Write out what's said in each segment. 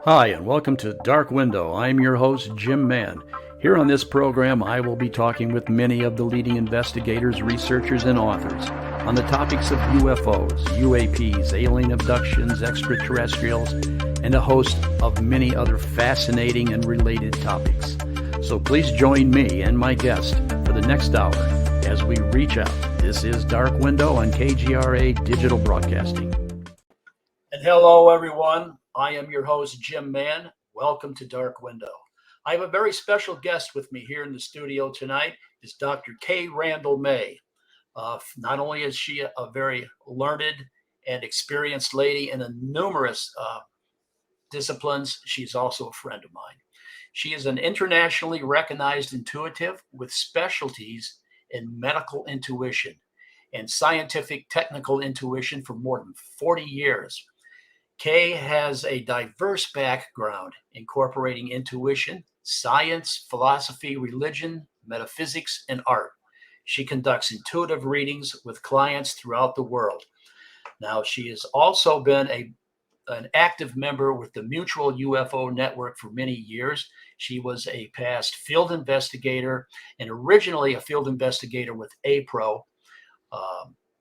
Hi, and welcome to Dark Window. I'm your host, Jim Mann. Here on this program, I will be talking with many of the leading investigators, researchers, and authors on the topics of UFOs, UAPs, alien abductions, extraterrestrials, and a host of many other fascinating and related topics. So please join me and my guest for the next hour as we reach out. This is Dark Window on KGRA Digital Broadcasting. And hello, everyone. I am your host, Jim Mann. Welcome to Dark Window. I have a very special guest with me here in the studio tonight. Is Dr. Cay Randall-May. Not only is she a very learned and experienced lady in numerous disciplines, she's also a friend of mine. She is an internationally recognized intuitive with specialties in medical intuition and scientific technical intuition for more than 40 years. Cay has a diverse background incorporating intuition, science, philosophy, religion, metaphysics, and art. She conducts intuitive readings with clients throughout the world. Now, she has also been an active member with the Mutual UFO Network for many years. She was a past field investigator and originally a field investigator with APRO,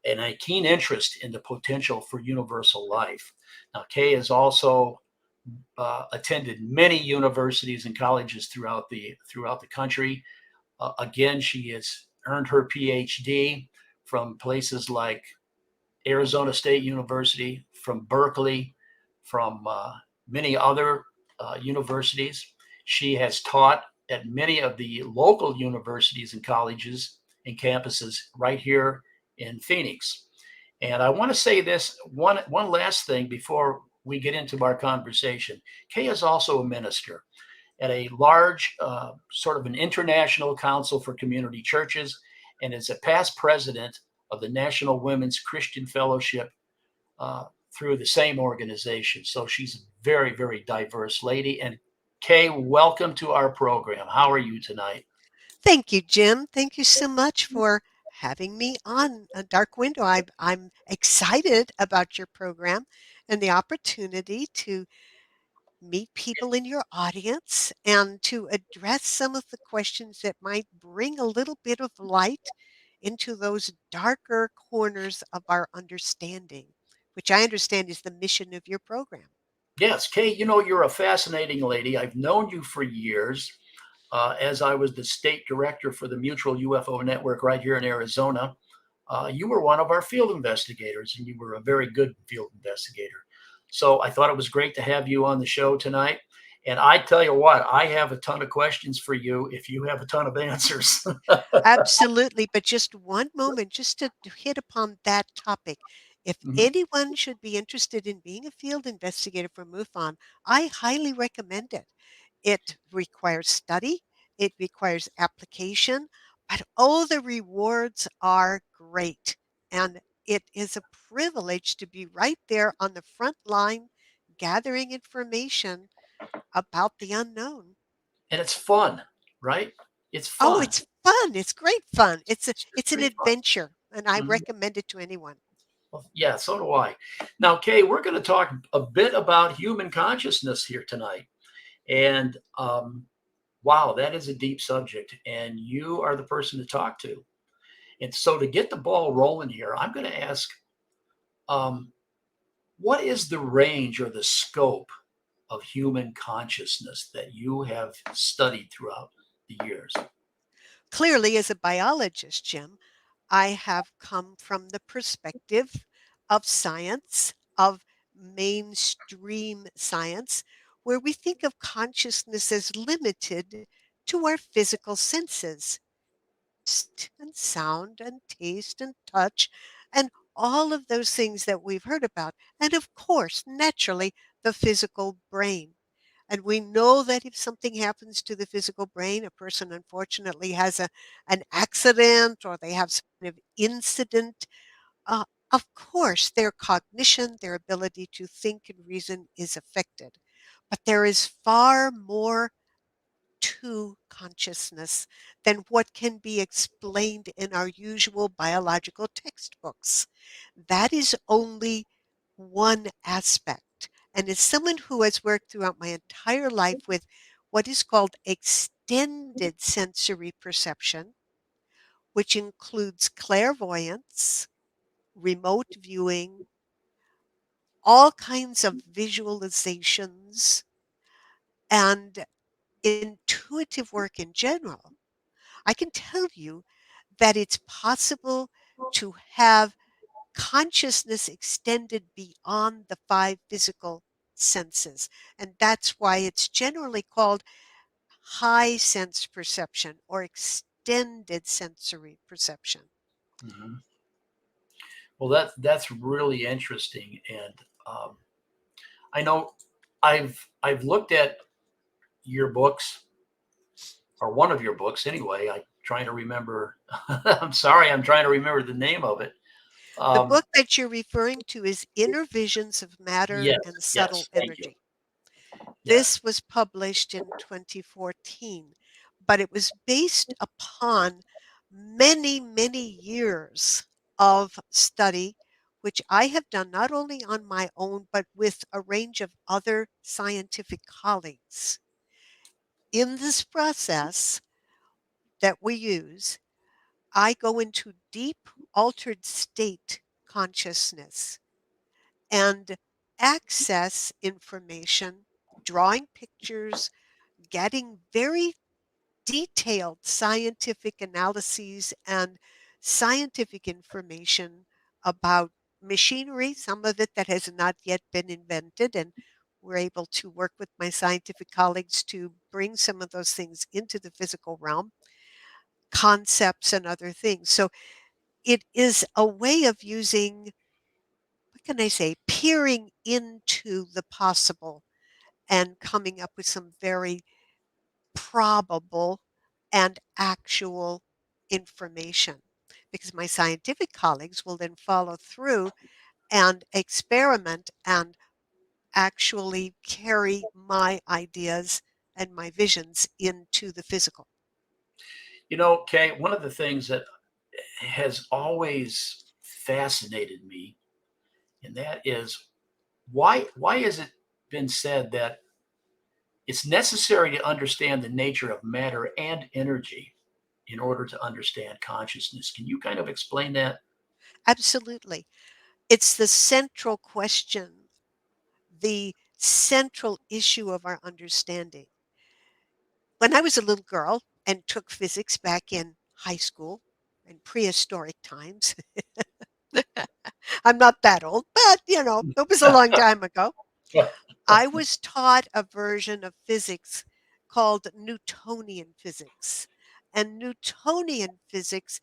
and a keen interest in the potential for universal life. Now, Cay has also attended many universities and colleges throughout the country. Again, she has earned her PhD from places like Arizona State University, from Berkeley, from many other universities. She has taught at many of the local universities and colleges and campuses right here in Phoenix. And I want to say this one last thing before we get into our conversation. Cay is also a minister at a large, sort of an international council for community churches, and is a past president of the National Women's Christian Fellowship through the same organization. So she's a very, very diverse lady. And Cay, welcome to our program. How are you tonight? Thank you, Jim. Thank you so much for having me on a Dark Window. I'm excited about your program and the opportunity to meet people in your audience and to address some of the questions that might bring a little bit of light into those darker corners of our understanding, which I understand is the mission of your program. Yes, Kay, you're a fascinating lady. I've known you for years, as I was the state director for the Mutual UFO Network right here in Arizona. You were one of our field investigators, and you were a very good field investigator. So I thought it was great to have you on the show tonight. And I tell you what, I have a ton of questions for you if you have a ton of answers. Absolutely, but just one moment, just to hit upon that topic. If Mhm. anyone should be interested in being a field investigator for MUFON, I highly recommend it. It requires study, it requires application, but oh, the rewards are great. And it is a privilege to be right there on the front line gathering information about the unknown. And it's fun, right? It's Oh, fun. it's fun. It's great fun. It's just It's an great fun. adventure, and I Mhm. recommend it to anyone. Well, yeah, so do I. Now, Kay, we're going to talk a bit about human consciousness here tonight. And wow, that is a deep subject, and you are the person to talk to. And so, to get the ball rolling here, I'm going to ask, um, what is the range or the scope of human consciousness that you have studied throughout the years? Clearly, as a biologist, Jim, I have come from the perspective of science, of mainstream science, where we think of consciousness as limited to our physical senses, and sound and taste and touch and all of those things that we've heard about. And of course, naturally, the physical brain. And we know that if something happens to the physical brain, a person unfortunately has an accident or they have some kind of incident, uh, of course, their cognition, their ability to think and reason is affected. But there is far more to consciousness than what can be explained in our usual biological textbooks. That is only one aspect. And as someone who has worked throughout my entire life with what is called extended sensory perception, which includes clairvoyance, remote viewing, all kinds of visualizations, and intuitive work in general, I can tell you that it's possible to have consciousness extended beyond the five physical senses. And that's why it's generally called high sense perception or extended sensory perception. Mhm. Well, that's really interesting, and um, I know I've looked at your books, or one of your books anyway. I'm trying to remember. I'm sorry, I'm trying to remember the name of it. The Um, book that you're referring to is Inner Visions of Matter yes, and Subtle yes, thank you. Energy. Yes. This was published in 2014, but it was based upon many, many years of study, which I have done not only on my own, but with a range of other scientific colleagues. In this process that we use, I go into deep altered state consciousness and access information, drawing pictures, getting very detailed scientific analyses and scientific information about machinery, some of it that has not yet been invented. And we're able to work with my scientific colleagues to bring some of those things into the physical realm, concepts and other things. So it is a way of using, what can I say, peering into the possible and coming up with some very probable and actual information. Because my scientific colleagues will then follow through and experiment and actually carry my ideas and my visions into the physical. You know, Kay, one of the things that has always fascinated me, and that is why has it been said that it's necessary to understand the nature of matter and energy in order to understand consciousness? Can you kind of explain that? Absolutely. It's the central question, the central issue of our understanding. When I was a little girl and took physics back in high school in prehistoric times, I'm not that old, but it was a long time ago. I was taught a version of physics called Newtonian physics. And Newtonian physics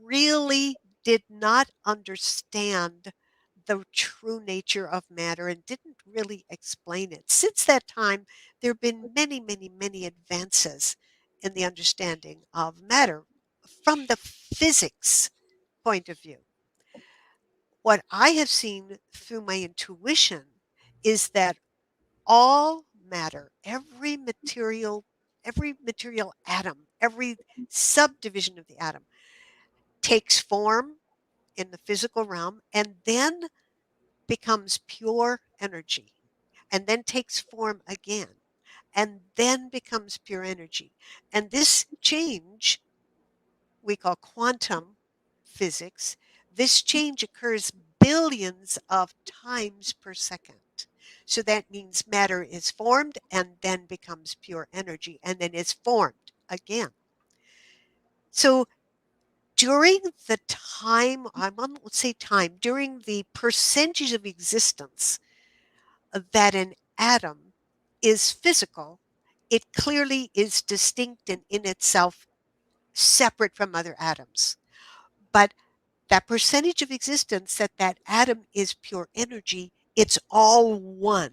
really did not understand the true nature of matter and didn't really explain it. Since that time, there have been many, many, many advances in the understanding of matter from the physics point of view. What I have seen through my intuition is that all matter, every material atom, every subdivision of the atom takes form in the physical realm and then becomes pure energy and then takes form again and then becomes pure energy. And this change we call quantum physics, this change occurs billions of times per second. So that means matter is formed and then becomes pure energy and then is formed again. So during the time, I won't say time, during the percentage of existence that an atom is physical, it clearly is distinct and in itself separate from other atoms. But that percentage of existence that that atom is pure energy, it's all one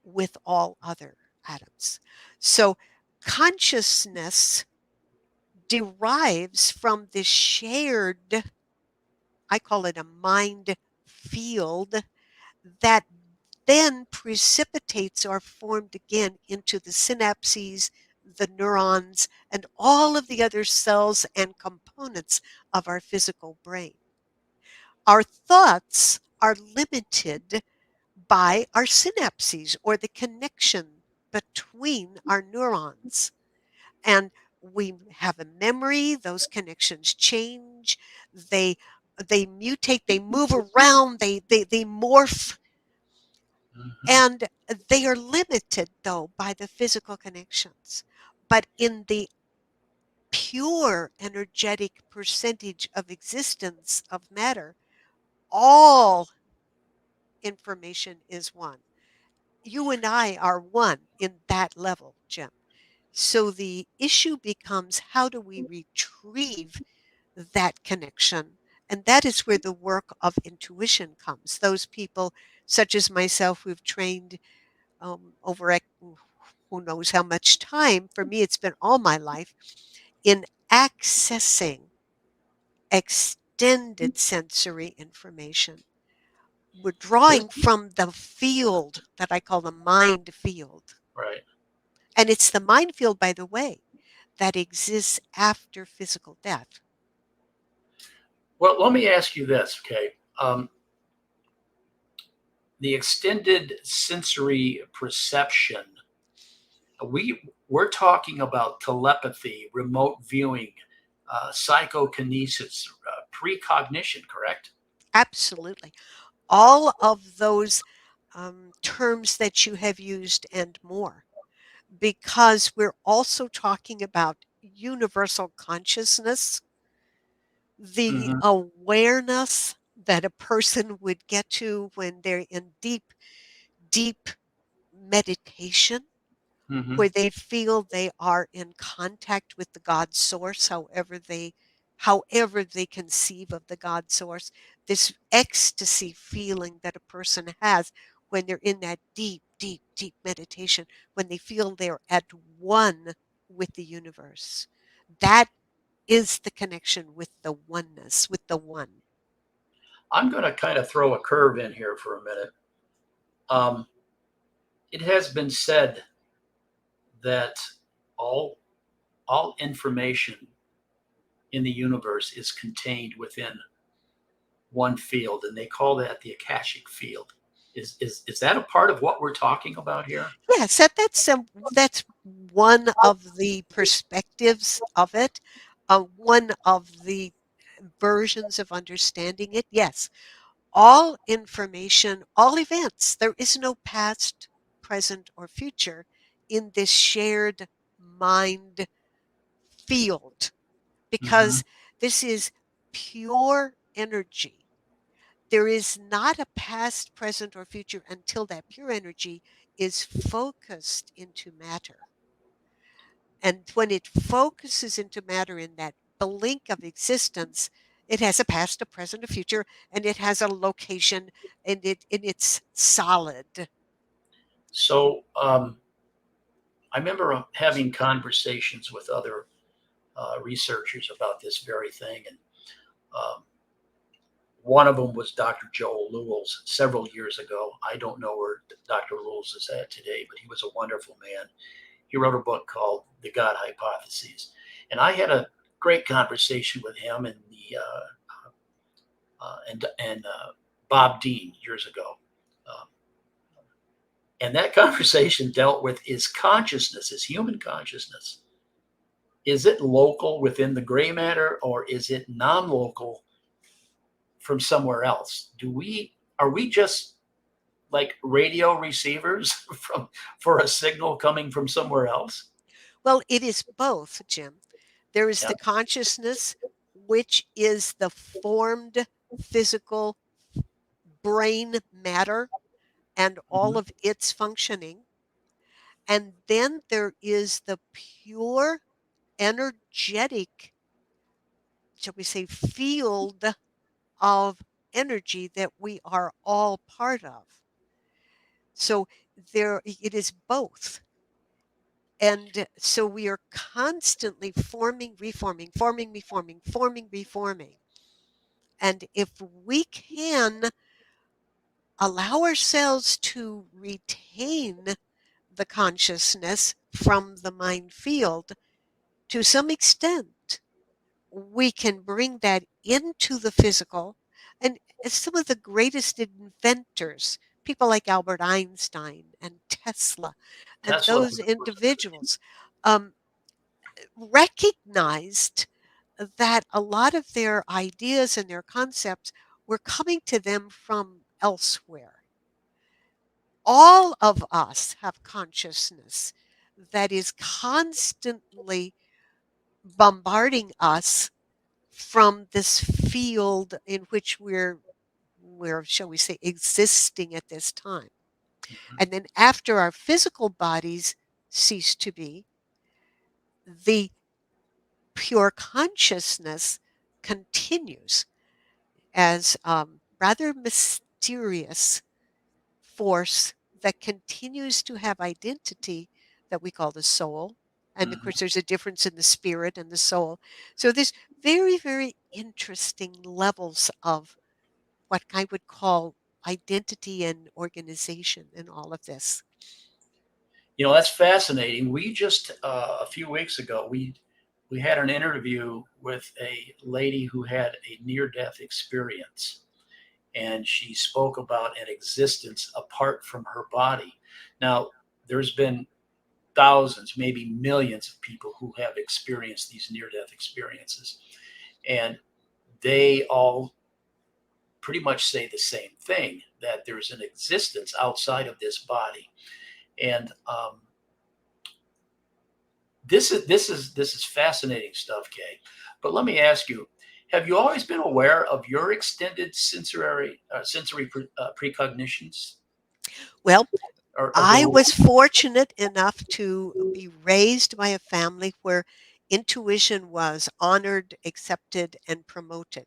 with all other atoms. So consciousness derives from this shared, I call it a mind field, that then precipitates or formed again into the synapses, the neurons, and all of the other cells and components of our physical brain. Our thoughts are limited by our synapses or the connection between our neurons. And we have a memory, those connections change, they they mutate, they move around, they morph, Hmm. and they are limited though by the physical connections. But in the pure energetic percentage of existence of matter, all information is one. You and I are one in that level, Jim. So the issue becomes, how do we retrieve that connection? And that is where the work of intuition comes. Those people, such as myself, who've trained over who knows how much time, for me, it's been all my life, in accessing extended sensory information. We're This, drawing from the field that I call the mind field. right. And it's the mind field, by the way, that exists after physical death. Well, let me ask you this, okay? The extended sensory perception, we're talking about telepathy, remote viewing, psychokinesis, precognition, correct? Absolutely. All of those terms that you have used and more, because we're also talking about universal consciousness, the Hmm. awareness that a person would get to when they're in deep, deep meditation, Hmm. where they feel they are in contact with the God source, however they conceive of the God source, this ecstasy feeling that a person has when they're in that deep, deep, deep meditation, when they feel they're at one with the universe. That is the connection with the oneness, with the one. I'm going to kind of throw a curve in here for a minute. Um, it has been said that all all information in the universe is contained within one field, and they call that the Akashic field. Is that a part of what we're talking about here? Yes, that's one of the perspectives of it, one of the versions of understanding it. Yes, all information, all events, there is no past, present, or future in this shared mind field, Hmm. because this is pure energy. There is not a past, present, or future until that pure energy is focused into matter. And when it focuses into matter in that blink of existence, it has a past, a present, a future, and it has a location, and it's solid. So I remember having conversations with other researchers about this very thing, and um, one of them was Dr. Joel Lewis several years ago. I don't know where Dr. Lewis is at today, but he was a wonderful man. He wrote a book called The God Hypotheses. And I had a great conversation with him and Bob Dean years ago. Um, and that conversation dealt with, is consciousness, is human consciousness, is it local within the gray matter, or is it non-local from somewhere else? Are we just like radio receivers from for a signal coming from somewhere else? Well, it is both, Jim. There is Yeah. the consciousness, which is the formed physical brain matter and all Hmm. of its functioning. And then there is the pure energetic, shall we say, field of energy that we are all part of. So there it is both. And so we are constantly forming, reforming, forming, reforming, forming, reforming. And if we can allow ourselves to retain the consciousness from the mind field to some extent, we can bring that into the physical. And some of the greatest inventors, people like Albert Einstein and Tesla and Tesla those was individuals um, recognized that a lot of their ideas and their concepts were coming to them from elsewhere. All of us have consciousness that is constantly bombarding us from this field in which we're, shall we say, existing at this time. And then after our physical bodies cease to be, the pure consciousness continues as rather mysterious force that continues to have identity that we call the soul. And of Mhm. course, there's a difference in the spirit and the soul. So there's very, very interesting levels of what I would call identity and organization in all of this. That's fascinating. We just a few weeks ago we had an interview with a lady who had a near-death experience, and she spoke about an existence apart from her body. Now, there's been thousands, maybe millions of people who have experienced these near-death experiences, and they all pretty much say the same thing, that there's an existence outside of this body. And this is fascinating stuff, Kay. But let me ask you: have you always been aware of your extended sensory precognitions, Well, or I beliefs? was fortunate enough to be raised by a family where intuition was honored, accepted, and promoted.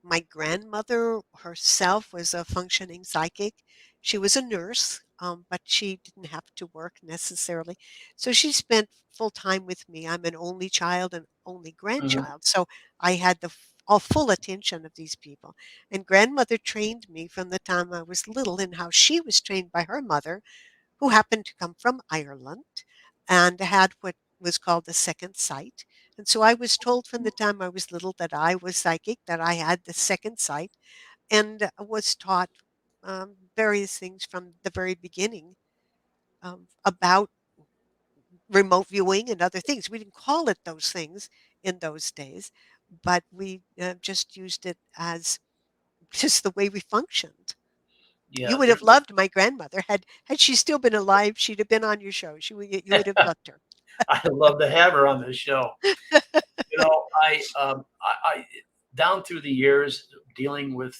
My grandmother herself was a functioning psychic. She was a nurse, but she didn't have to work necessarily. So she spent full time with me. I'm an only child and only Mhm. grandchild. So I had the all full attention of these people. And grandmother trained me from the time I was little in how she was trained by her mother, who happened to come from Ireland and had what was called the second sight. And so I was told from the time I was little that I was psychic, that I had the second sight, and was taught various things from the very beginning about remote viewing and other things. We didn't call it those things in those days, but we just used it as just the way we functioned. You Yeah, would have loved my grandmother. Had she still been alive, she'd have been on your show. You would have loved her. I'd love to have her on the show. I down through the years dealing with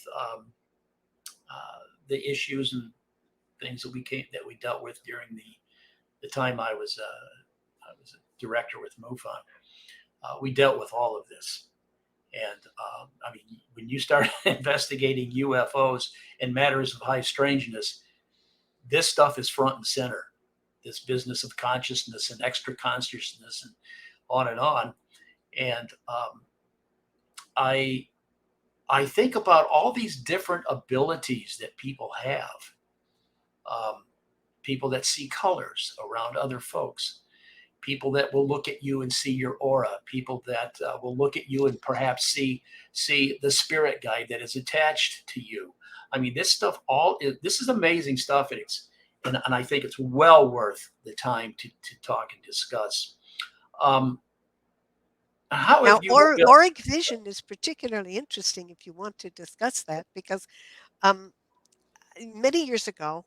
the issues and things that we dealt with during the time I was a director with MUFON. We dealt with all of this. And I mean, when you start investigating UFOs and matters of high strangeness, this stuff is front and center. This business of consciousness and extra consciousness and on and on. And I I think about all these different abilities that people have. Um, People that see colors around other folks, people that will look at you and see your aura, people that will look at you and perhaps see the spirit guide that is attached to you. I mean, this is amazing stuff, and I think it's well worth the time to talk and discuss. Um, how have Now, you built? auric vision is particularly interesting if you want to discuss that, because um, many years ago,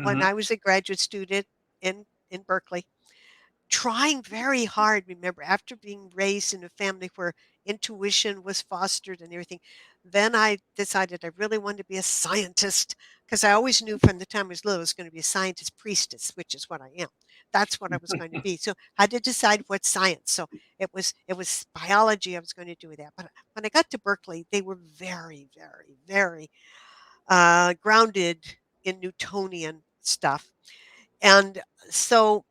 when Mhm. I was a graduate student in Berkeley, trying very hard, remember, after being raised in a family where intuition was fostered and everything, then I decided I really wanted to be a scientist, because I always knew from the time I was little I was going to be a scientist priestess, which is what I am. That's what I was going to be. So I had to decide what science. So it was biology I was going to do with that. But when I got to Berkeley, they were very, very, very grounded in Newtonian stuff. And so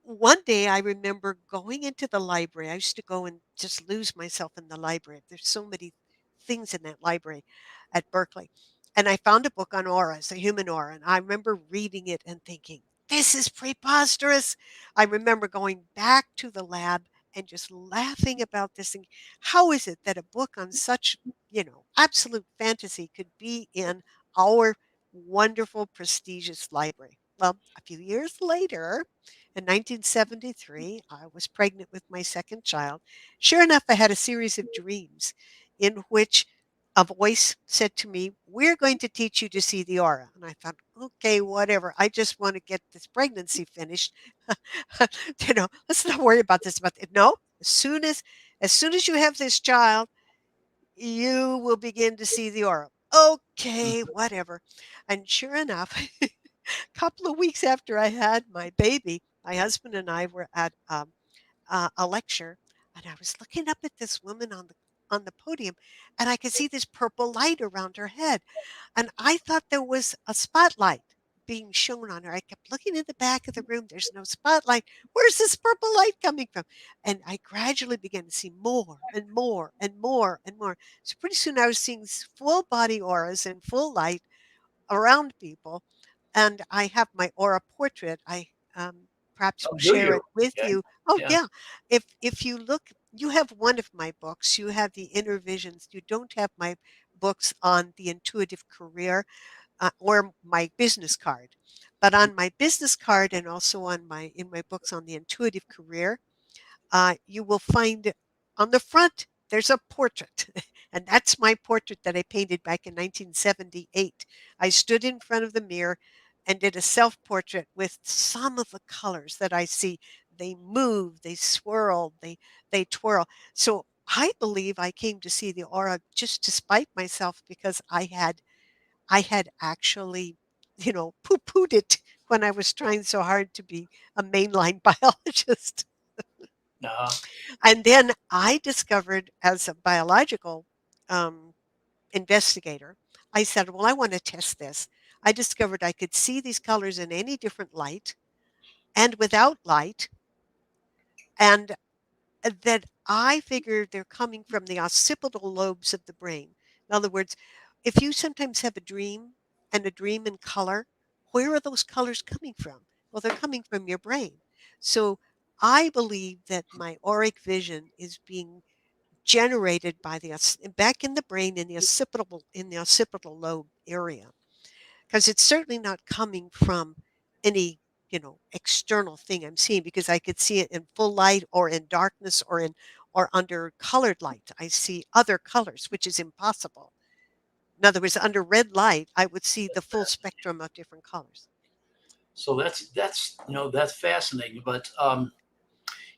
one day I remember going into the library. I used to go and just lose myself in the library. There's so many things in that library at Berkeley. And I found a book on auras, the human aura. And I remember reading it and thinking, this is preposterous. I remember going back to the lab and just laughing about this. And how is it that a book on such, absolute fantasy could be in our wonderful, prestigious library. Well, a few years later, in 1973, I was pregnant with my second child. Sure enough, I had a series of dreams in which a voice said to me, "We're going to teach you to see the aura." And I thought, okay, whatever. I just want to get this pregnancy finished. Let's not worry about this. But no, as soon as you have this child, you will begin to see the aura. Okay, whatever. And sure enough, a couple of weeks after I had my baby, my husband and I were at a lecture, and I was looking up at this woman on the podium, and I could see this purple light around her head, and I thought there was a spotlight being shown on her. I kept looking in the back of the room. There's no spotlight. Where's this purple light coming from? And I gradually began to see more and more and more and more. So pretty soon I was seeing full body auras in full light around people. And I have my aura portrait. I perhaps Oh, will do share you? it with Okay. you. Oh Yeah. yeah. If you look, you have one of my books. You have the Inner Visions. You don't have my books on the intuitive career or my business card. But on my business card and also on my in my books on the intuitive career, you will find on the front there's a portrait, and that's my portrait that I painted back in 1978. I stood in front of the mirror and did a self-portrait with some of the colors that I see. They move, they swirl, they twirl. So I believe I came to see the aura just to spite myself because I had actually, poo-pooed it when I was trying so hard to be a mainline biologist. Uh, And then I discovered as a biological um, investigator, I said, well, I want to test this. I discovered I could see these colors in any different light and without light, and that I figured they're coming from the occipital lobes of the brain. In other words, if you sometimes have a dream and a dream in color, where are those colors coming from? Well, they're coming from your brain. So I believe that my auric vision is being generated by back in the brain in the occipital lobe area, because it's certainly not coming from any external thing I'm seeing, because I could see it in full light or in darkness or under colored light. I see other colors, which is impossible. In other words, under red light I would see the full spectrum of different colors. so that's fascinating. But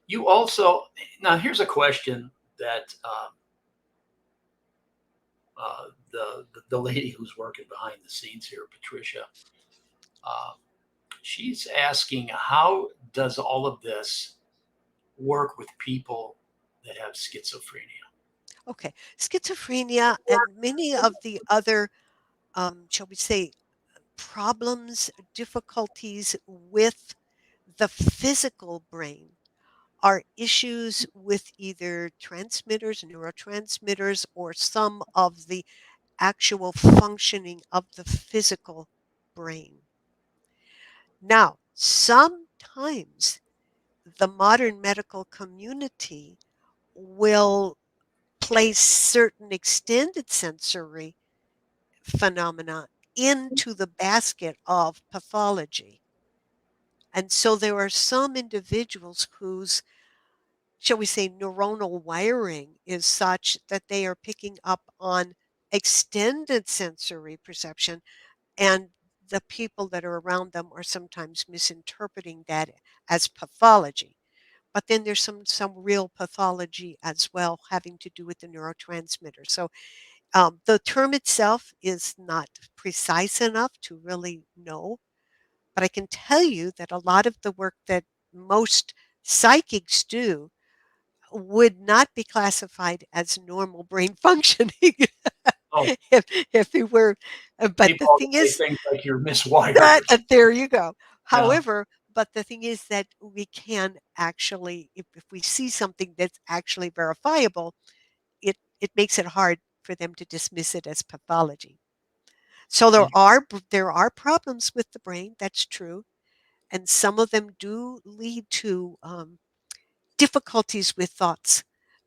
you also now here's a question that the lady who's working behind the scenes here, Patricia, uh, she's asking how does all of this work with people that have schizophrenia? Okay, schizophrenia and many of the other shall we say problems, difficulties with the physical brain are issues with either transmitters, neurotransmitters, or some of the actual functioning of the physical brain. Now, sometimes the modern medical community will place certain extended sensory phenomena into the basket of pathology. And so there are some individuals whose, shall we say, neuronal wiring is such that they are picking up on extended sensory perception, and the people that are around them are sometimes misinterpreting that as pathology. But then there's some real pathology as well having to do with the neurotransmitter. So the term itself is not precise enough to really know, but I can tell you that a lot of the work that most psychics do would not be classified as normal brain functioning Oh, if if it were. But people the always thing say is things like you're miswired that or something. there you go. Yeah. However, but the thing is that we can actually, if we see something that's actually verifiable, it makes it hard for them to dismiss it as pathology. So there are problems with the brain. That's true, and some of them do lead to difficulties with thoughts.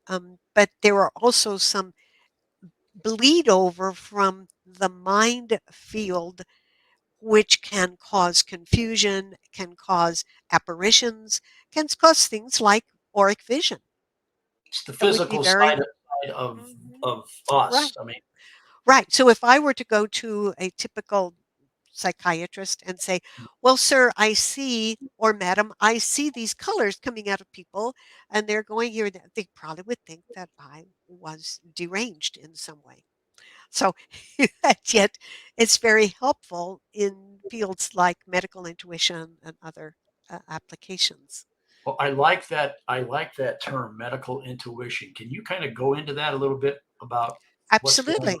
But there are also some bleed over from the mind field which can cause confusion, can cause apparitions, can cause things like auric vision. It's the It would be physical very side of Mhm. of us. Right. I mean, Right. So if I were to go to a typical psychiatrist and say, well, sir, I see, or madam, I see these colors coming out of people and they're going here, they probably would think that I was deranged in some way. So, yet it's very helpful in fields like medical intuition and other applications. well, I like that term, medical intuition. Can you kind of go into that a little bit about what's going Absolutely.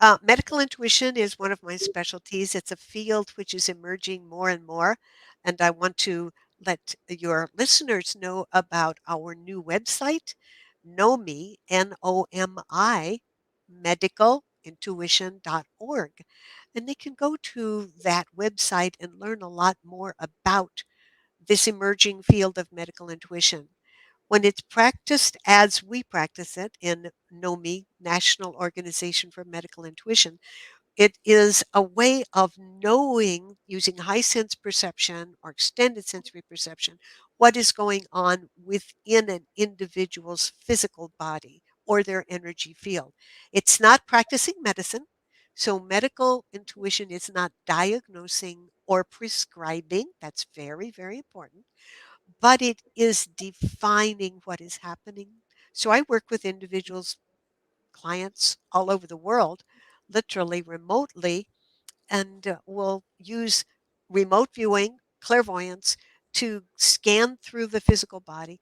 on? Medical intuition is one of my specialties. It's a field which is emerging more and more. And I want to let your listeners know about our new website, NOMI, NOMI, medicalintuition.org. And they can go to that website and learn a lot more about this emerging field of medical intuition. When it's practiced as we practice it in NOMI, National Organization for Medical Intuition, it is a way of knowing using high sense perception or extended sensory perception what is going on within an individual's physical body or their energy field. It's not practicing medicine. So, medical intuition is not diagnosing or prescribing. That's very, very important, but it is defining what is happening. So, I work with individuals, clients all over the world, literally remotely, and will use remote viewing, clairvoyance, to scan through the physical body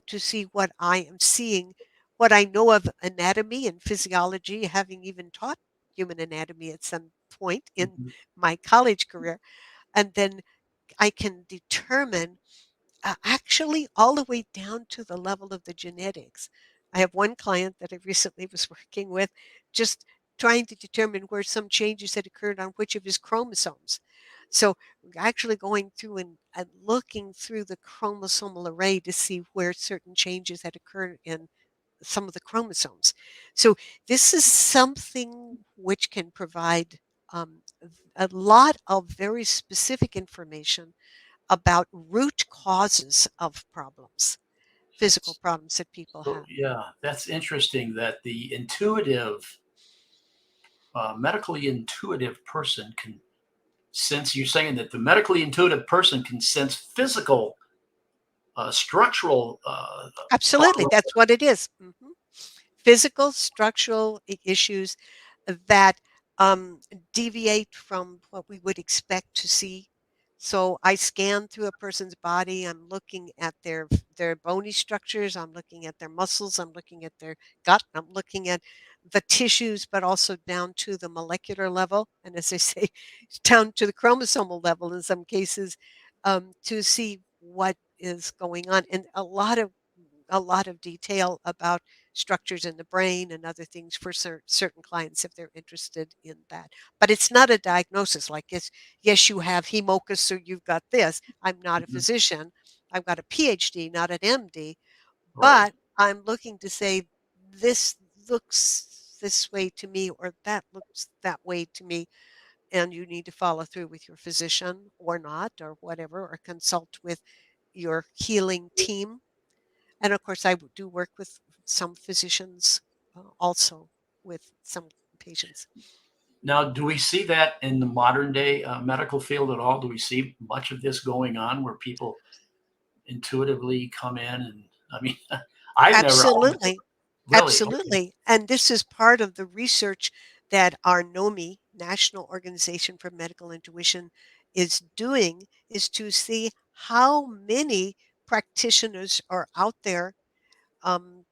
to see what I am seeing, what I know of anatomy and physiology, having even taught human anatomy at some point in Mhm. my college career. And then I can determine actually all the way down to the level of the genetics. I have one client that I recently was working with, just trying to determine where some changes had occurred on which of his chromosomes. So actually going through and looking through the chromosomal array to see where certain changes had occurred in some of the chromosomes. So this is something which can provide a lot of very specific information about root causes of problems, physical problems that people So have. yeah, that's interesting that the intuitive, medically intuitive person can sense. You're saying that the medically intuitive person can sense physical, structural Absolutely, problems. that's what it is. Physical, structural issues that deviate from what we would expect to see. So I scan through a person's body. I'm looking at their bony structures. I'm looking at their muscles. I'm looking at their gut. I'm looking at the tissues, but also down to the molecular level. And as I say, down to the chromosomal level in some cases, to see what is going on. And a lot of detail about structures in the brain and other things for certain clients if they're interested in that. But it's not a diagnosis like it's, yes, you have hemocus or you've got this. I'm not a Mhm. physician. I've got a PhD, not an MD, Right. but I'm looking to say this looks this way to me or that looks that way to me, and you need to follow through with your physician or not or whatever, or consult with your healing team. And of course, I do work with some physicians, also with some patients. Now, do we see that in the modern day medical field at all? Do we see much of this going on where people intuitively come in and I mean, I've never Absolutely. really. Okay. Absolutely. And this is part of the research that our NOMI, National Organization for Medical Intuition, is doing, is to see how many practitioners are out there, um,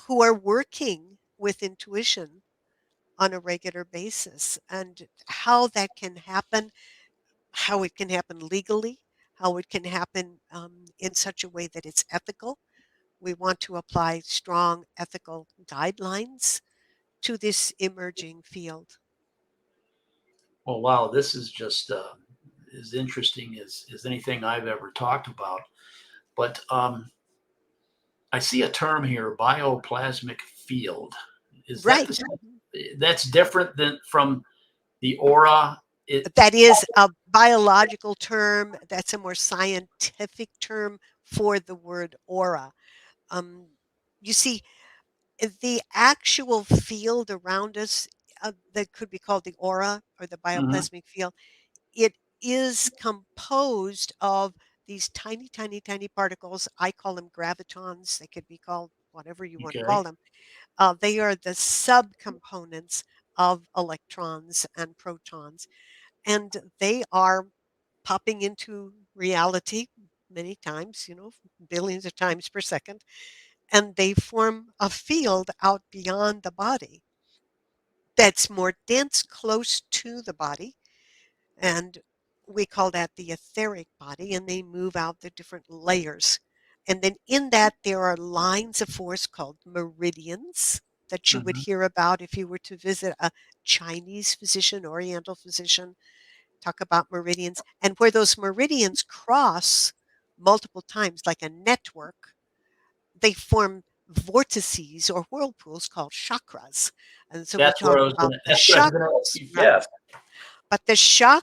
who are working with intuition on a regular basis, and how that can happen, how it can happen legally, how it can happen in such a way that it's ethical. We want to apply strong ethical guidelines to this emerging field. Well, wow, this is just as interesting as anything I've ever talked about. But I see a term here, bioplasmic field. Is that the Right. same? That's different than from the aura It. That is a biological term. That's a more scientific term for the word aura. Um, you see, the actual field around us that could be called the aura or the Mhm. bioplasmic field, it is composed of these tiny, tiny, tiny particles. I call them gravitons. They could be called whatever you want to call Okay. them. They are the subcomponents of electrons and protons, and they are popping into reality many times, billions of times per second, and they form a field out beyond the body that's more dense close to the body, and we call that the etheric body, and they move out the different layers. And then in that, there are lines of force called meridians that you would Mhm. hear about if you were to visit a Chinese physician, Oriental physician, talk about meridians. And where those meridians cross multiple times, like a network, they form vortices or whirlpools called chakras. And so we That's where talk I was about gonna the that's what I was gonna ask chakras, you. right? Yes. But the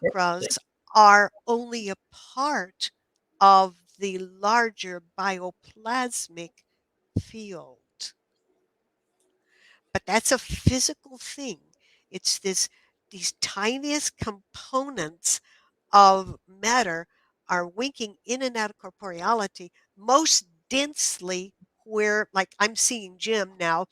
Interesting. chakras are only a part of the larger bioplasmic field. But that's a physical thing. It's these tiniest components of matter are winking in and out of corporeality most densely, where, like, I'm seeing Jim now,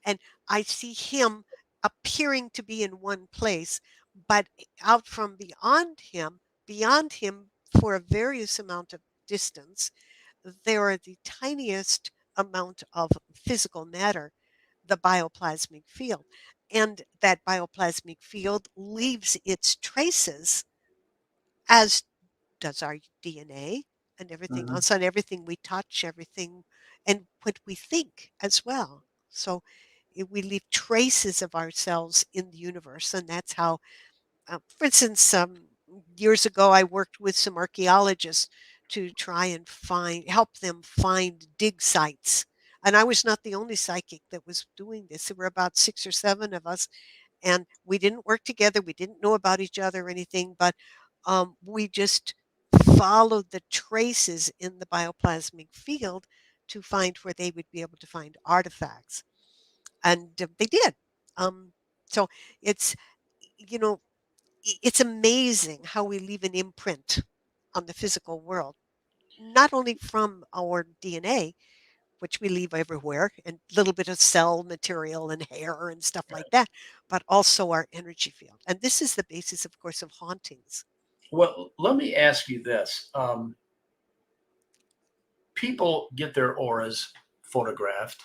and I see him appearing to be in one place, but out from beyond him for a various amount of distance, there are the tiniest amount of physical matter, the bioplasmic field. And that bioplasmic field leaves its traces, as does our DNA and everything Mhm. else, on everything we touch, everything, and what we think as well. So we leave traces of ourselves in the universe, and that's how, for instance, years ago, I worked with some archaeologists to try and help them find dig sites. And I was not the only psychic that was doing this. There were about 6 or 7 of us, and we didn't work together. We didn't know about each other or anything, but we just followed the traces in the bioplasmic field to find where they would be able to find artifacts, and they did. Um, so it's you know it's amazing how we leave an imprint on the physical world, not only from our DNA, which we leave everywhere, and a little bit of cell material and hair and stuff like that, but also our energy field. And this is the basis, of course, of hauntings. Well, let me ask you this. People get their auras photographed.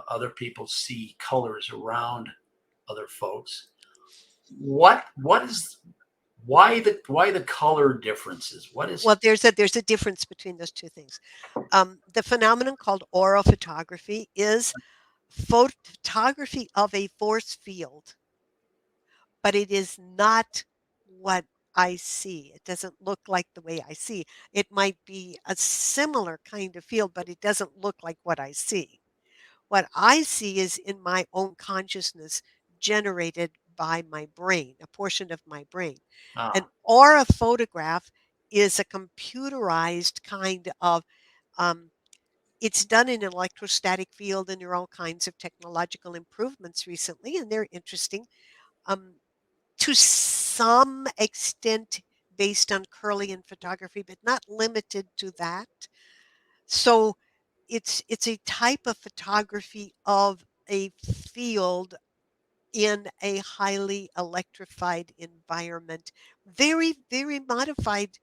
Other people see colors around other folks. What is why the color differences? What is? Well, there's a difference between those two things. The phenomenon called aura photography is photography of a force field, but it is not what I see. It doesn't look like the way I see. It might be a similar kind of field, but it doesn't look like what I see. What I see is in my own consciousness, generated by my brain, a portion of my brain. An Ah, aura photograph is a computerized kind of, um, it's done in an electrostatic field, and there are all kinds of technological improvements recently, and they're interesting. Um, to some extent, based on Kirlian photography, but not limited to that. So it's a type of photography of a field in a highly electrified environment, very, very modified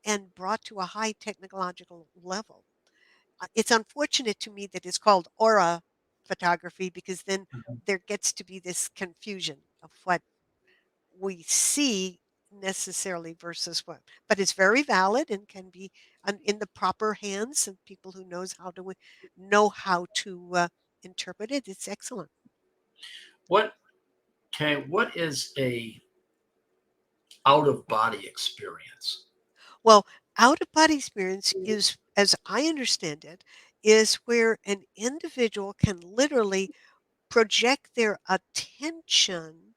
and brought to a high technological level. It's unfortunate to me that it's called aura photography, because then mhm. there gets to be this confusion of what we see necessarily versus what, but it's very valid and can be in the proper hands of people who know how to interpret it. It's excellent. What what is a out of body experience? Well, out of body experience is, as I understand it, is where an individual can literally project their attention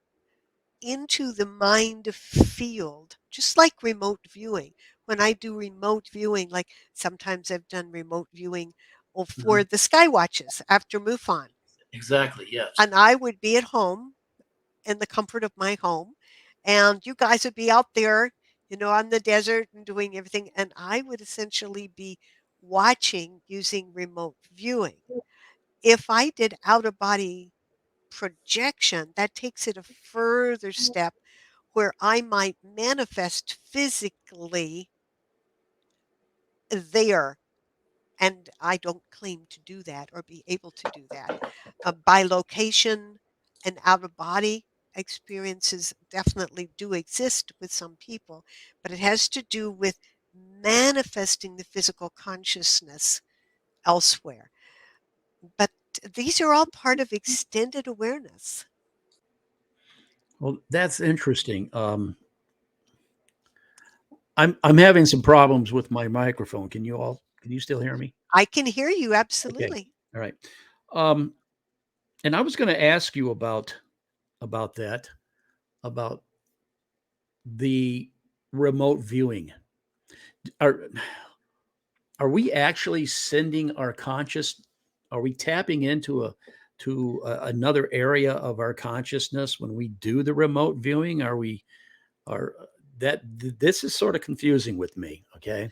into the mind field, just like remote viewing. When I do remote viewing, like sometimes I've done remote viewing for Mhm. the sky watches after MUFON, Exactly. Yes. and I would be at home in the comfort of my home, and you guys would be out there, on the desert and doing everything, and I would essentially be watching using remote viewing. If I did out of body projection, that takes it a further step where I might manifest physically there. And I don't claim to do that or be able to do that. By location and out of body experiences definitely do exist with some people, but it has to do with manifesting the physical consciousness elsewhere. But these are all part of extended awareness. Well, that's interesting. I'm having some problems with my microphone. Can you still hear me? I can hear you Okay. absolutely. All right. Um, and I was going to ask you about that, about the remote viewing. Are are we actually sending our conscious? Are we tapping into another area of our consciousness when we do the remote viewing? Are we are that this is sort of confusing with me? Okay,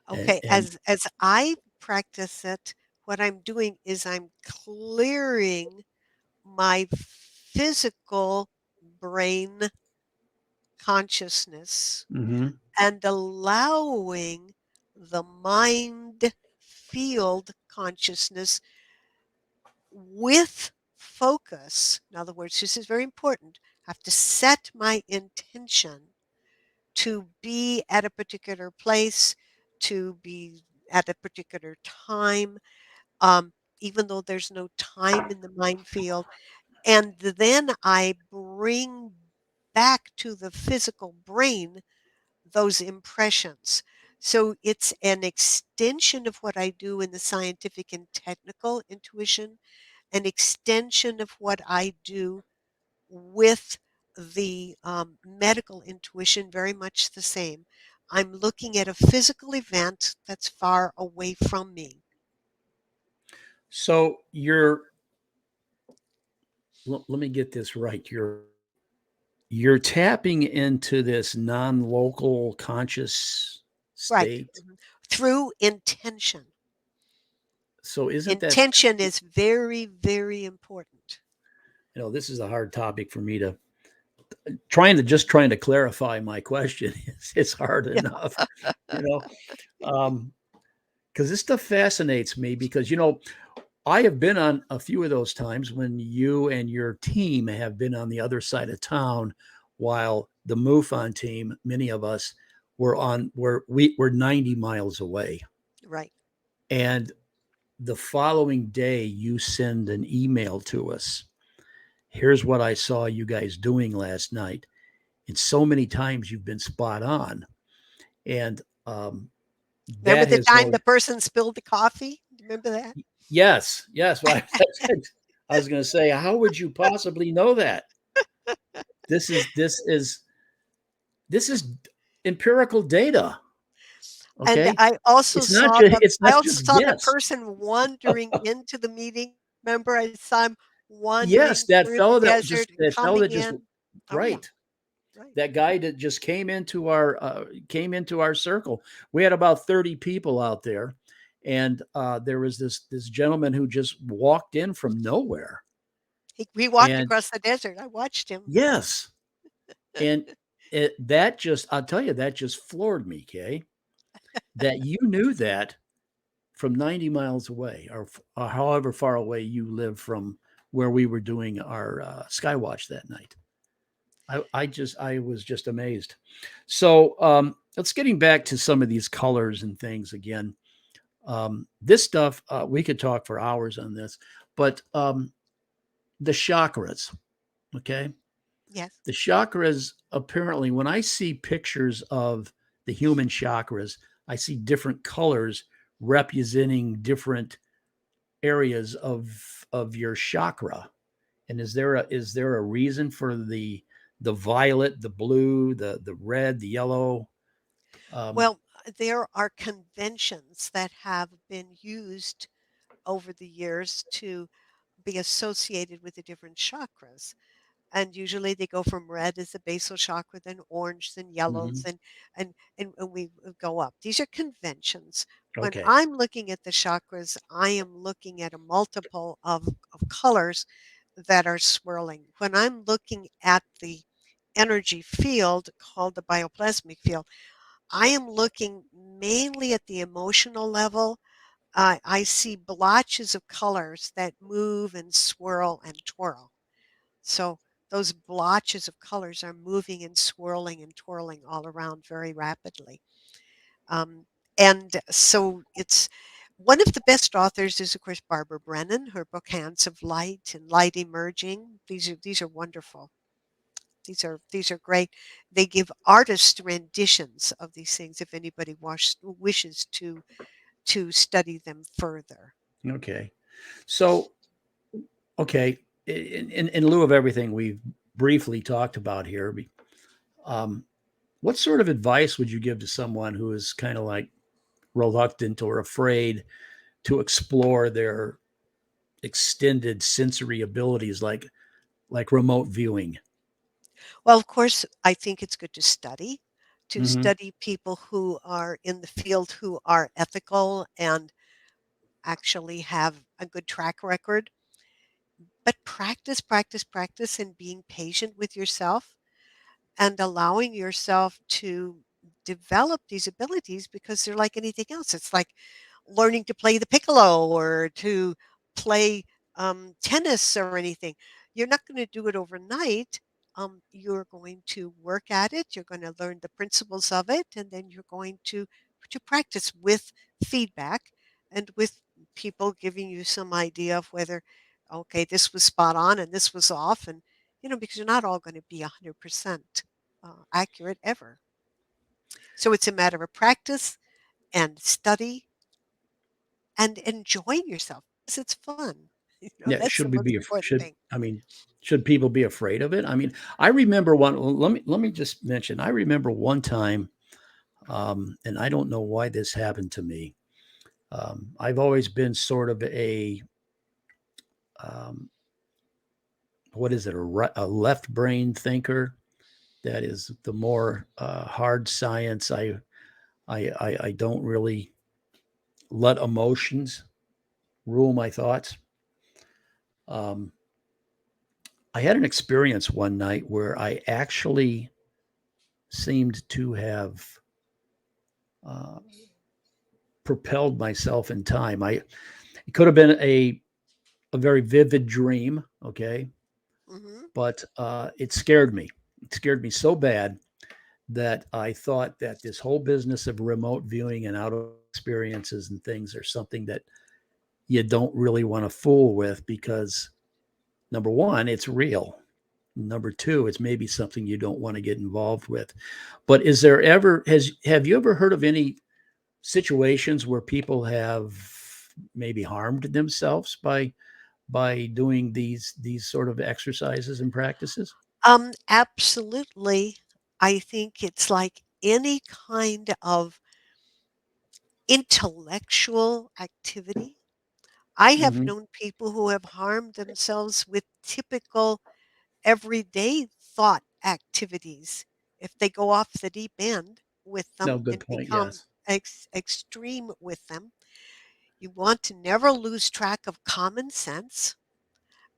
Okay, and as I practice it, what I'm doing is I'm clearing my physical brain consciousness mhm. and allowing the mind field consciousness with focus. In other words, this is very important. I have to set my intention to be at a particular place, to be at a particular time, um, even though there's no time in the mind field. And then I bring back to the physical brain those impressions. So it's an extension of what I do in the scientific and technical intuition, an extension of what I do with the medical intuition, very much the same. I'm looking at a physical event that's far away from me. So let me get this right. You're tapping into this non-local conscious Right. state. Through intention. So isn't that Intention is very, very important. this is a hard topic for me to trying to clarify my question. It's hard Yeah. enough, you know. Because this stuff fascinates me because I have been on a few of those times when you and your team have been on the other side of town, while the MUFON team, many of us, were 90 miles away. Right. And the following day, you send an email to us. Here's what I saw you guys doing last night. And so many times you've been spot on. And Remember that the has time held. the person spilled the coffee? Remember that? Yes, yes. Well, I was going to say, how would you possibly know that? This is this is this is empirical data. And Okay, it's I not also just saw the guess. person wandering into the meeting. Remember, I saw him Yes, wandering through the desert and that fellow that coming just in. Oh yeah, right. right. That guy that just came into our circle. We had about 30 people out there, and there was this gentleman who just walked in from nowhere. He walked And across the desert. I watched him. yes, and I'll tell you, that just floored me, Kay, that you knew that from 90 miles away, or however far away you live from where we were doing our Skywatch that night. I was just amazed. So let's getting back to some of these colors and things again. This stuff, we could talk for hours on this, but the chakras, okay? Yes. The chakras, apparently, when I see pictures of the human chakras, I see different colors representing different areas of your chakra. And is there a reason for the violet, the blue, the red, the yellow. Um, Well, there are conventions that have been used over the years to be associated with the different chakras. And usually they go from red as the basal chakra, then orange, then yellows, mhm. and we go up. These are conventions. When Okay. I'm looking at the chakras, I am looking at a multiple of colors that are swirling. When I'm looking at the energy field called the bioplasmic field, I am looking mainly at the emotional level. I see blotches of colors that move and swirl and twirl. So those blotches of colors are moving and swirling and twirling all around very rapidly. Um, and so it's one of the best authors is, of course, Barbara Brennan. Her book Hands of Light and Light Emerging. These are wonderful. These are great. They give artist renditions of these things if anybody wishes to study them further. Okay. So, okay, in lieu of everything we've briefly talked about here, um, what sort of advice would you give to someone who is kind of like reluctant or afraid to explore their extended sensory abilities, like remote viewing? Well, of course, I think it's good to Hmm. study people who are in the field who are ethical and actually have a good track record. But practice, practice, practice, and being patient with yourself and allowing yourself to develop these abilities because they're like anything else. It's like learning to play the piccolo or to play tennis or anything. You're not going to do it overnight. You're going to work at it. You're going to learn the principles of it, and then you're going to practice with feedback and with people giving you some idea of whether, okay, this was spot on and this was off, and because you're not all going to be 100% accurate ever. So it's a matter of practice and study and enjoying yourself because it's fun. Yeah, That's the should we most be? important Should thing. I mean? Should people be afraid of it? I mean, I remember one. Let me just mention. I remember one time, and I don't know why this happened to me. I've always been sort of um, what is it, a left brain thinker. That is the more hard science. I don't really let emotions rule my thoughts. Um, I had an experience one night where I actually seemed to have uh, propelled myself in time. It could have been a very vivid dream, okay, Hmm. but it scared me. It scared me so bad that I thought that this whole business of remote viewing and out of experiences and things are something that you don't really want to fool with because number one, it's real. Number two, it's maybe something you don't want to get involved with. But is there ever has have you ever heard of any situations where people have maybe harmed themselves by doing these sort of exercises and practices? Absolutely. I think it's like any kind of intellectual activity. I have Hmm. known people who have harmed themselves with typical everyday thought activities. If they go off the deep end with No, them good and point. become Yes. extreme with them, you want to never lose track of common sense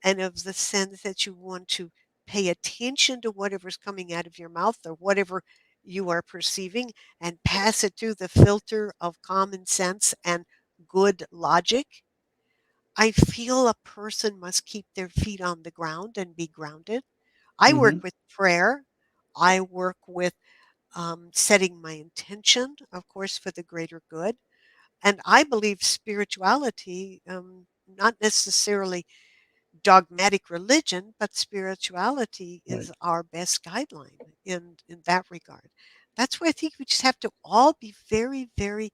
and of the sense that you want to pay attention to whatever's coming out of your mouth or whatever you are perceiving and pass it through the filter of common sense and good logic. I feel a person must keep their feet on the ground and be grounded. I work Hmm. with prayer. I work with setting my intention, of course, for the greater good. And I believe spirituality, not necessarily dogmatic religion, but spirituality Right. is our best guideline in that regard. That's why I think we just have to all be very, very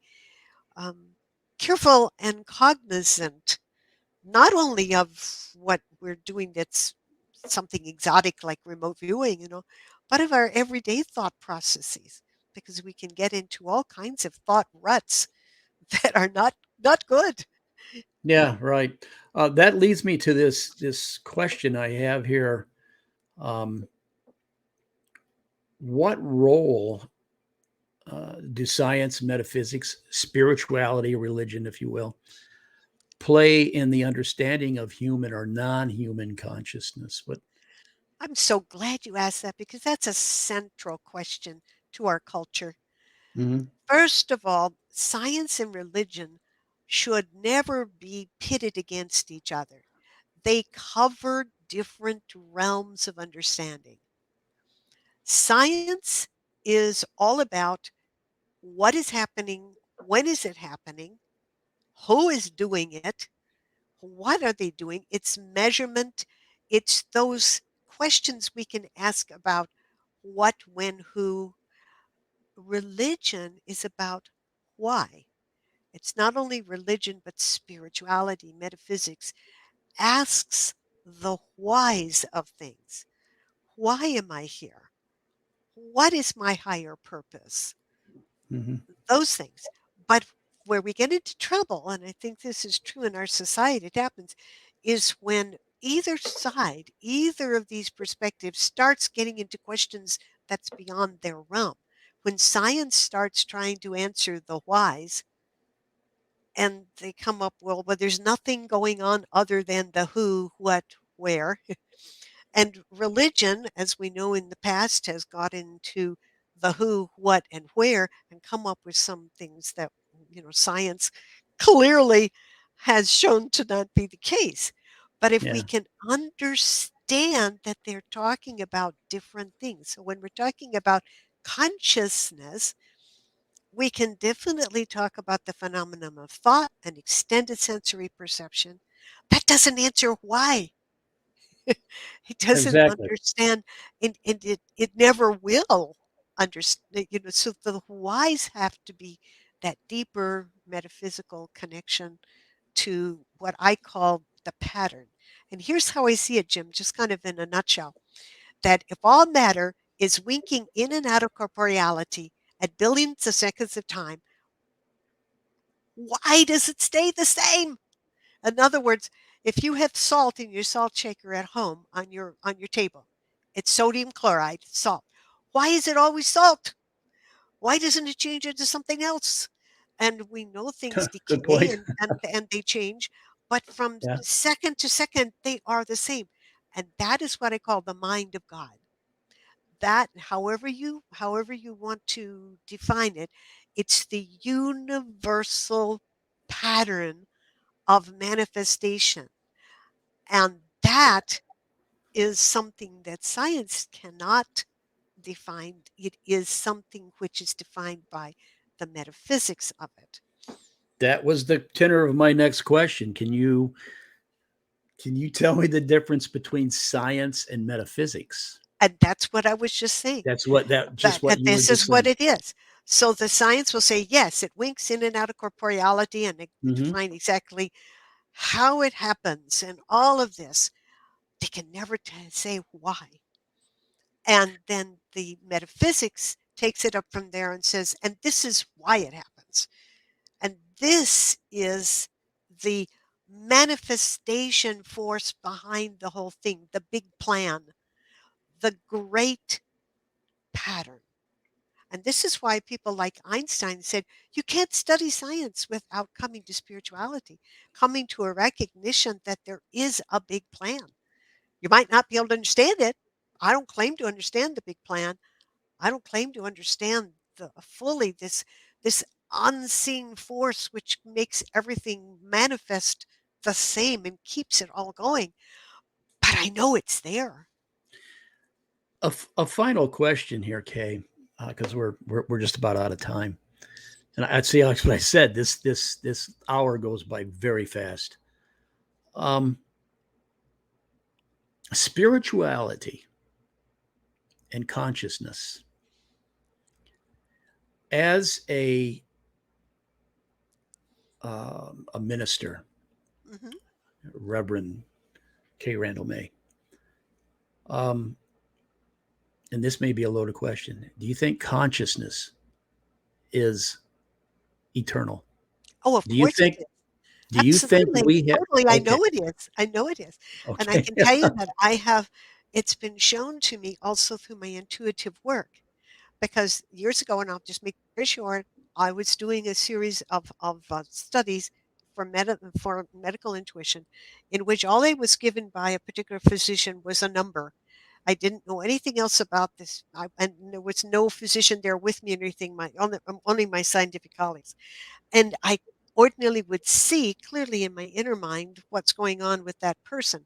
um, careful and cognizant, not only of what we're doing that's something exotic like remote viewing, but of our everyday thought processes, because we can get into all kinds of thought ruts that are not good. Yeah, right. That leads me to this question I have here. Um, what role do science, metaphysics, spirituality, religion, if you will, play in the understanding of human or non-human consciousness? What? I'm so glad you asked that because that's a central question to our culture. Mhm. First of all, science and religion should never be pitted against each other. They cover different realms of understanding. Science is all about what is happening, when is it happening, who is doing it, what are they doing? It's measurement, it's those questions we can ask about what, when, who. Religion is about why. It's not only religion, but spirituality, metaphysics asks the whys of things. Why am I here? What is my higher purpose? Mhm. Those things. But where we get into trouble, and I think this is true in our society, it happens, is when either side, either of these perspectives starts getting into questions that's beyond their realm. When science starts trying to answer the whys, and they come up, well, there's nothing going on other than the who, what, where. And religion, as we know in the past, has got into the who, what, and where and come up with some things that, science clearly has shown to not be the case. But if we Yeah, can understand that they're talking about different things, so when we're talking about consciousness, we can definitely talk about the phenomenon of thought and extended sensory perception. That doesn't answer why. It doesn't exactly. understand, and it never will understand, so the whys have to be that deeper metaphysical connection to what I call the pattern. And here's how I see it, Jim, just kind of in a nutshell, that if all matter is winking in and out of corporeality at billions of seconds of time, why does it stay the same? In other words, if you have salt in your salt shaker at home on your table, it's sodium chloride, salt. Why is it always salt? Why doesn't it change into something else? And we know things Good decay point. and they change, but from Yeah, second to second, they are the same. And that is what I call the mind of God. That, however you want to define it, it's the universal pattern of manifestation. And that is something that science cannot define. It is something which is defined by the metaphysics of it. that was the tenor of my next question. Can you tell me the difference between science and metaphysics? And that's what I was just saying. That just That what and you were this just is what saying. it is. So the science will say, yes, it winks in and out of corporeality, and they Hmm. define exactly how it happens and all of this. They can never say why. And then the metaphysics takes it up from there and says, and this is why it happens. And this is the manifestation force behind the whole thing, the big plan, the great pattern. And this is why people like Einstein said, you can't study science without coming to spirituality, coming to a recognition that there is a big plan. You might not be able to understand it. I don't claim to understand the big plan. I don't claim to understand fully this unseen force which makes everything manifest the same and keeps it all going. But I know it's there. A final question here, Kay, because we're just about out of time. And I'd see, like what I said, this hour goes by very fast. Um, spirituality and consciousness as a minister, Hmm. Reverend Cay Randall-May. Um, and this may be a loaded question. Do you think consciousness is eternal? Oh, of Do you course it think? is. Do you think Absolutely. we have? Totally. I Okay, know it is. I know it is. And I okay, can tell you that it's been shown to me also through my intuitive work. Because years ago, and I'll just make it very short, I was doing a series of studies for medical intuition, in which all I was given by a particular physician was a number. I didn't know anything else about this, and there was no physician there with me or anything. Only my scientific colleagues, and I ordinarily would see clearly in my inner mind what's going on with that person.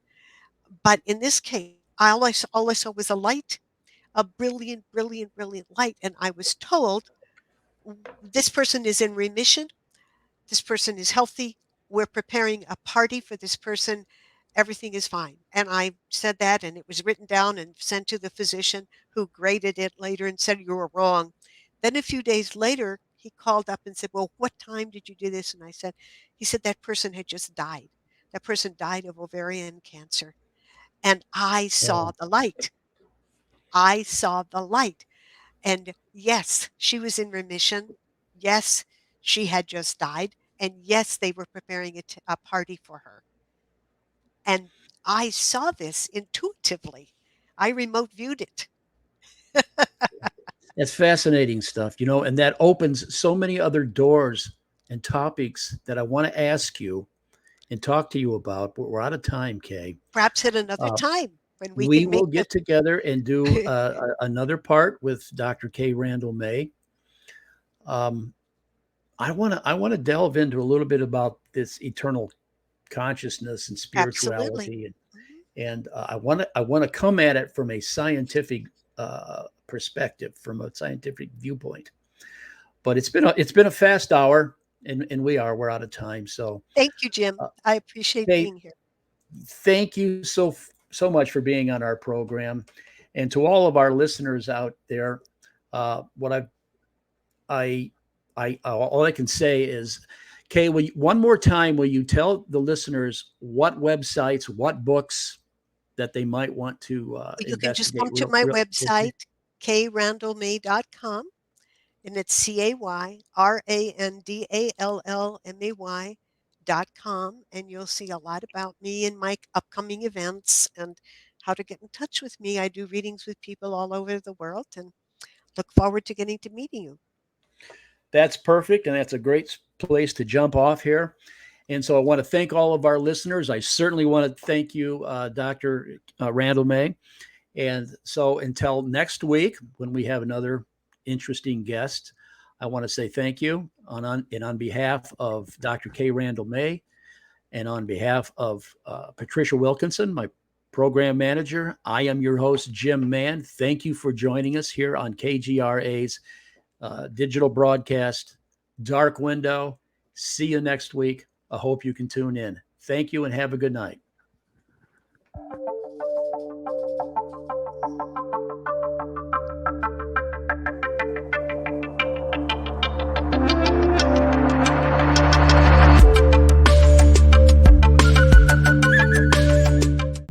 But in this case, all I saw was a light, a brilliant, brilliant, brilliant light. And I was told, this person is in remission. This person is healthy. We're preparing a party for this person. Everything is fine. And I said that, and it was written down and sent to the physician who graded it later and said, you were wrong. Then a few days later, he called up and said, well, what time did you do this? And he said that person had just died. That person died of ovarian cancer. And I saw oh, the light. I saw the light. And yes, she was in remission. Yes, she had just died. And yes, they were preparing a party for her. And I saw this intuitively. I remote viewed it. that's fascinating stuff, and that opens so many other doors and topics that I want to ask you and talk to you about. But we're out of time, Kay. Perhaps at another Uh, time when we we can make will get together and do another part with Dr. Cay Randall-May. Um, I want to delve into a little bit about this eternal consciousness and absolutely. spirituality, and Mhm. I want to come at it from a scientific perspective, from a scientific viewpoint. But it's been a fast hour, and we're out of time. So, Thank you, Jim. uh, I appreciate Kay, being here. thank you so much for being on our program, and to all of our listeners out there. What I all I can say is, Kay, one more time, will you tell the listeners what websites, what books that they might want to You can just investigate come to real, my real quickly? website, cayrandallmay.com, and it's CAYRANDALLMAY.com, and you'll see a lot about me and my upcoming events and how to get in touch with me. I do readings with people all over the world and look forward to getting to meeting you. That's perfect, and that's a great place to jump off here. And so I want to thank all of our listeners. I certainly want to thank you, Dr. Randall-May. And so until next week, when we have another interesting guest, I want to say thank you on behalf of Dr. Cay Randall-May and on behalf of Patricia Wilkinson, my program manager. I am your host, Jim Mann. Thank you for joining us here on KGRA's digital broadcast, Dark Window. See you next week. I hope you can tune in. Thank you and have a good night.